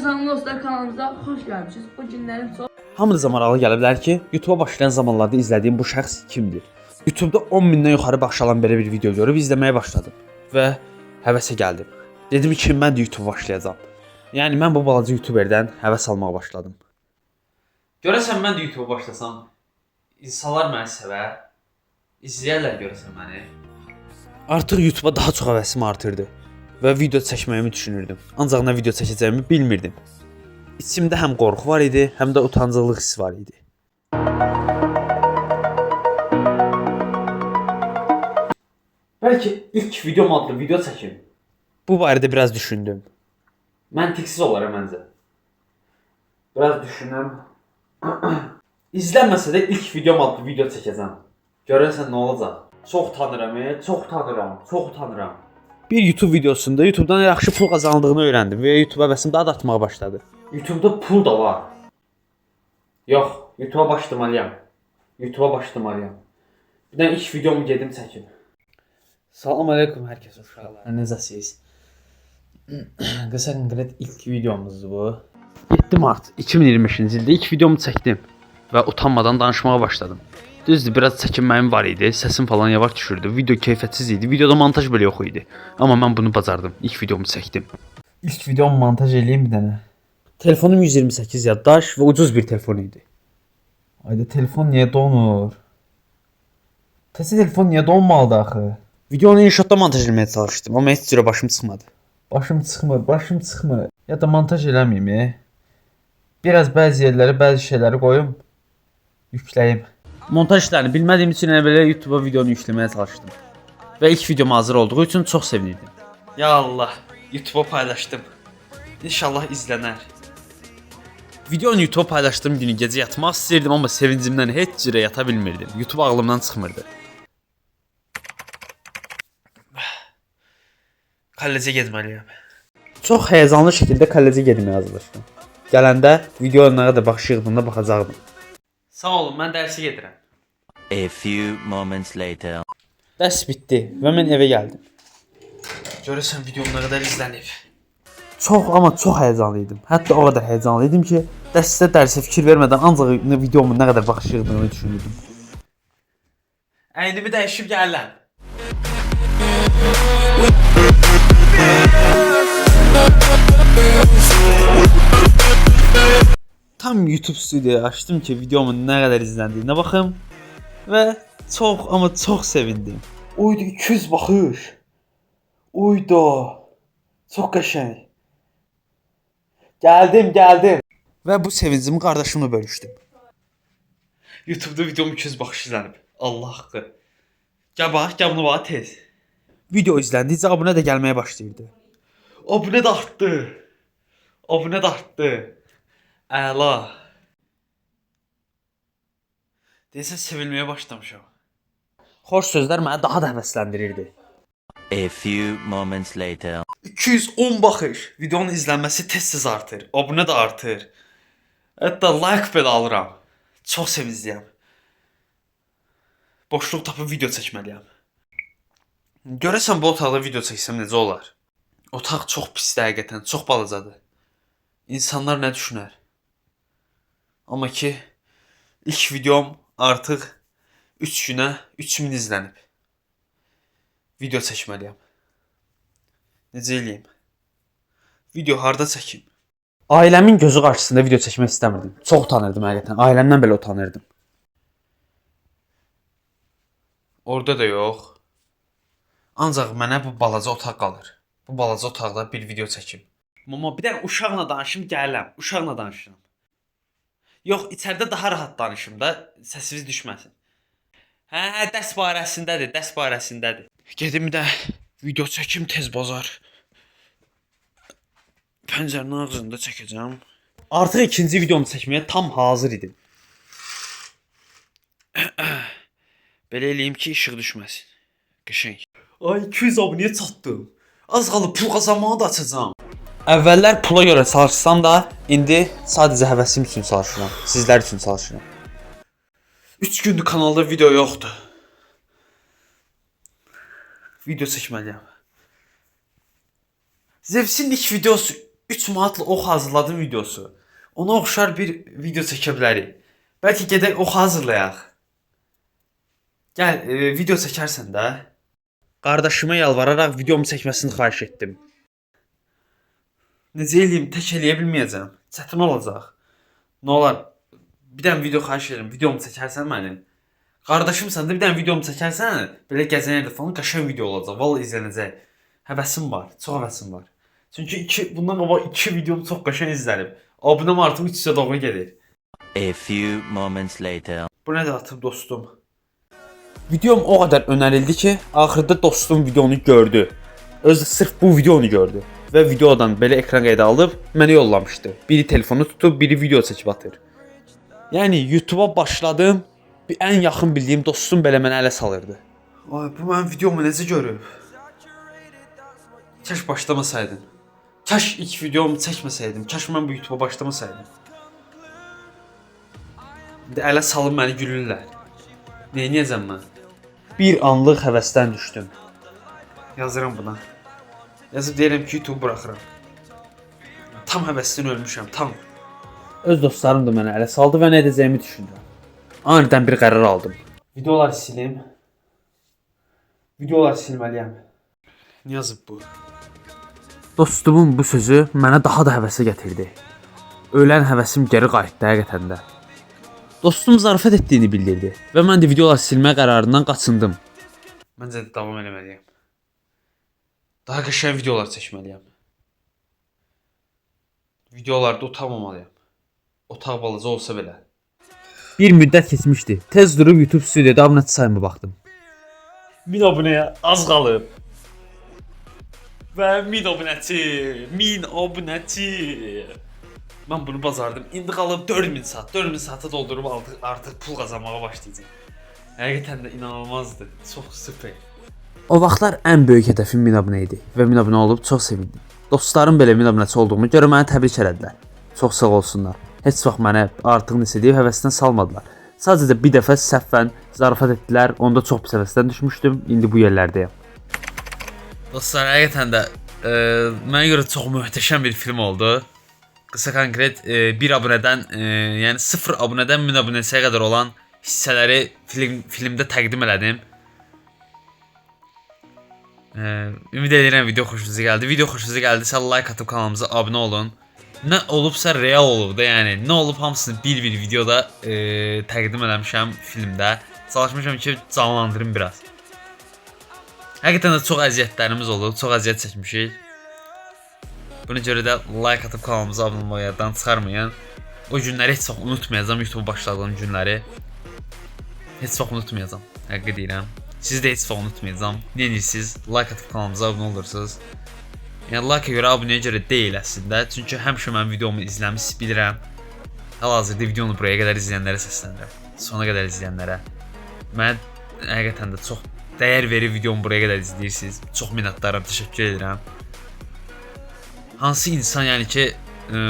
Salam dostlar, kanalımıza xoş gəlmişsiniz. Bu günlərim çox Hamınıza maraqlı gələ bilər ki, YouTube'a başlayan zamanlarda izlədiyim bu şəxs kimdir? YouTube'da 10 mindən yuxarı baxış alan belə bir video görüb izləməyə başladım və həvəsə gəldim. Dedim ki, mən də YouTube başlayacağam. Yəni mən bu balaca YouTuberdən həvəs almağa başladım. Görəsən mən də YouTube'a başlasam, insanlar məni sevər, izləyərlər görəsən məni. Artıq YouTube'a daha çox həvəsim artırdı və video çəkməyimi düşünürdüm. Ancaq nə video çəkəcəyimi bilmirdim. İçimdə həm qorxu var idi, həm də utancıqlıq hissi var idi. Bəlkə ilk videom adlı video çəkim. Bu barədə biraz düşündüm. Məntiqsiz olar məncə. Biraz düşündüm. İzlənməsə də ilk videom adlı video çəkəcəm. Görəsən nə olacaq? Çox utanıram. Bir YouTube videosunda YouTube'dan yaxşı pul qazandığını öyrəndim və YouTube həvəsim daha da artmağa başladı. YouTube'da pul da var. Yox, YouTube'a başlamalıyam. Bir də ilk videomu gedim çəkim. Salam aleyküm hər kəsə uşaqlar. Necəsiniz? Qısa konkret ilk videomuzdur bu. 7 mart 2025-ci ildə ilk videomu çəkdim və utanmadan danışmağa başladım. Düzdür, biraz çəkinməyim var idi, səsim falan yavaş düşürdü, video keyfiyyətsiz idi, videoda montaj belə yox idi. Amma mən bunu bacardım, ilk videomu çəkdim. İlk videomu montaj eləyim bir dənə. Telefonum 128 yaddaş və ucuz bir telefon idi. Ayda telefon niyə donur? Təzə telefon niyə donmalıdır axı? Videonu InShot'da montaj etməyə çalışdım, amma heç cürə başım çıxmadı. Başım çıxmır. Ya da montaj eləməyim. Biraz bəzi yerlərə bəzi şeyləri qoyum, yükləyim. Montaj işlərini bilmədiyim üçün belə YouTube'a videonu yükləməyə çalışdım. Və ilk videom hazır olduğu üçün çox sevinirdim. Ya Allah, YouTube'a paylaşdım. İnşallah izlənər. Videonu YouTube'a paylaşdığım günü gecə yatmaq istəyirdim, amma sevincimdən heç cürə yata bilmirdim. YouTube ağlımdan çıxmırdı. Kollecə getməliyəm. Çox həyəcanlı şəkildə kollecə getməyə hazırlaşdım. Gələndə videoya nə qədər baxış yığdığına baxacaqdım. Sağ olun, mən dərsə gedirəm. A few moments later. Dərs bitdi və mən evə gəldim. Görəsən videom nə qədər izlənib. Çox həyəcanlı idim. Hətta o qədər həyəcanlı idim ki, dərsə fikir vermədən ancaq videomun nə qədər baxış yığdığını düşünürdüm. Əynimi dəyişib gəlirəm. Tam YouTube stüdyoyu açdım ki, videomun nə qədər izləndiyinə baxım və çox sevindim. Oydu 200 baxış. Oyda. Çox qəşəng. Gəldim. Və bu sevincimi qardaşımla bölüşdüm. YouTube'da videom 200 baxış izlənib. Allah haqqı. Gəl bax, bunu bax tez. Video izləndikcə abunə də gəlməyə başlayırdı. Abunə də artdı. Əla. Deyəsən sevilməyə başlamışam. Xoş sözlər məni daha da həvəsləndirirdi. A few moments later. 210 baxış. Videonun izlənməsi tez artır. Abunə də artır. Hətta like belə alıram. Çox sevincliyəm. Boşluq tapıb video çəkməliyəm. Görəsən bu otaqda video çəksəm necə olar? Otaq çox pisdir həqiqətən, çox balacadır. İnsanlar nə düşünər? Amma ki, ilk videom artıq 3 günə 3000 izlənib. Video çəkməliyəm. Necə eləyim? Video harda çəkim? Ailəmin gözü qarşısında video çəkmək istəmirdim. Çox utanırdım həqiqətən. Ailəmdən belə utanırdım. Orada da yox. Ancaq mənə bu balaca otaq qalır. Bu balaca otaqda bir video çəkim. Mama, bir dənə uşaqla danışım, gəlirəm. Uşaqla danışıram. Yox, içəridə daha rahat danışım da, səsiniz düşməsin. Hə, dərs barəsindədir. Gedim də video çəkim tez bazar. Pəncərənin ağzında çəkəcəm. Artıq ikinci videomu çəkməyə tam hazır idim. Belə eləyim ki, işıq düşməsin. Qəşəng. Ay, 200 abunəyə çatdım. Az qalıb pul qazanmağı da açacağam. Əvvəllər pula görə çalışsam da, indi sadəcə həvəsim üçün çalışıram. Sizlər üçün çalışıram. 3 gündür kanalda video yoxdur. Video çəkməliyəm. Zevsin ilk videosu 3 manatlı ox hazırladım videosu. Ona oxşar bir video çəkə bilərik. Bəlkə gedək ox hazırlayaq. Gəl, video çəkərsən də. Qardaşıma yalvararaq videomu çəkməsini xahiş etdim. Necə eləyim, tək eləyə bilməyəcəm. Çətin olacaq. Nə olar? Bir dənə video xahiş edirəm. Videomu çəkərsən mənim. Qardaşımsan da bir dənə videomu çəkərsən, belə gəzənərdə falan qəşəng video olacaq. Vallahi izlənəcək. Həvəsim var, çox həvəsim var. Çünki bundan qabaq 2 videom çox qəşəng izlənib. Abunəm artıq 300-ə doğru gedir. A few moments later. Bu nədir atıb dostum? Videom o qədər önərildi ki, axırda dostum videonu gördü. Özü sırf bu videonu gördü. Və videodan belə ekran qeydə alıb mənə yollamışdı. Biri telefonu tutub, biri video çəkib atır. Yəni YouTube-a başladım. Ən yaxın bildiyim dostum belə mənə ələ salırdı. Ay, bu mənim videomu necə görüb? Kaş başlamasaydın. Kaş ilk videomu çəkməsəydim. Kaş mən bu YouTube-a başlamasaydım. İndi ələ salıb məni gülürlər. Neyniyəcəm mən? Bir anlıq həvəsdən düşdüm. Yazıram buna. Yazıb deyirəm ki, YouTube buraxıram. Tam həvəsdən ölmüşəm, tam. Öz dostlarım da mənə ələ saldı və nə edəcəyimi düşündüm. Anidən bir qərar aldım. Videoları silim. Videoları silməliyəm. Nə yazıb bu? Dostumun bu sözü mənə daha da həvəsə gətirdi. Ölən həvəsim geri qayıtdı həqiqətən də. Dostum zarafat etdiyini bildirdi və mən də videoları silmə qərarından qaçındım. Məncə də davam eləməliyəm. Daha qəşəng videolar çəkməliyəm. Videolarda utanmamalıyam. Otaq balaca olsa belə. Bir müddət keçmişdi. Tez durub YouTube stüdiyada abunəçi sayıma baxdım. 1000 abunəyə az qalıb. Və 1000 abunəçi, 1000 abunəçi. Mən bunu bacardım. İndi qalıb 4000 saat. 4000 saata doldurub artıq pul qazanmağa başlayacağam. Həqiqətən də inanılmazdı. Çox super. O vaxtlar ən böyük hədəfim 1000 abunə idi və 1000 abunə olub çox sevindim. Dostlarım belə 1000 abunəçi olduğumu görə məni təbrik elədilər. Çox sağ olsunlar. Heç vaxt mənə artıq nəsə deyib həvəsindən salmadılar. Sadəcə bir dəfə səhvən zarafat etdilər. Onda çox pis həvəsdən düşmüşdüm. İndi bu yerlərdəyəm. Dostlar, həqiqətən də mənə görə çox möhtəşəm bir film oldu. Qısa konkret 1 abunədən, yəni 0 abunədən 1000 abunəçiyə qədər olan hissələri filmdə təqdim elədim. Ümid edirəm video xoşunuza gəldi. Video xoşunuza gəldisə like atıb kanalımıza abunə olun. Nə olubsa real olub da, yəni nə olub hamısını bir videoda təqdim eləmişəm filmdə. Çalışmışam ki, canlandırım biraz. Həqiqətən də çox əziyyətlərimiz olub, çox əziyyət çəkmişik. Buna görə də like atıb kanalımıza abunə olmağı yaddan çıxarmayın. O günləri heç vaxt unutmayacağam, YouTube başladığım günləri. Heç vaxt unutmayacağam, həqiqət deyirəm. Siz də heç vaxt unutmayacağam. Nə edirsiniz? Like atıb kanalımıza abunə olursunuz. Yəni like-a görə, abunəyə görə deyil əslində. Çünki həmişə mən videomu izləmişsiniz, bilirəm. Hal-hazırda videonu buraya qədər izləyənlərə səslənirəm. Sona qədər izləyənlərə. Mən həqiqətən də çox dəyər verib videomu buraya qədər izləyirsiniz. Çox minnətdaram, təşəkkür edirəm. Hansı insan yəni ki,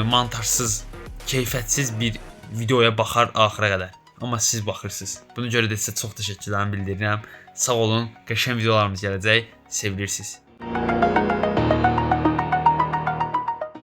montajsız, keyfiyyətsiz bir videoya baxar axıra qədər. Amma siz baxırsınız. Buna görə də sizə çox təşəkkürlərimi bildirirəm. Sağ olun, qəşəng videolarımız gələcək. Sevilirsiniz.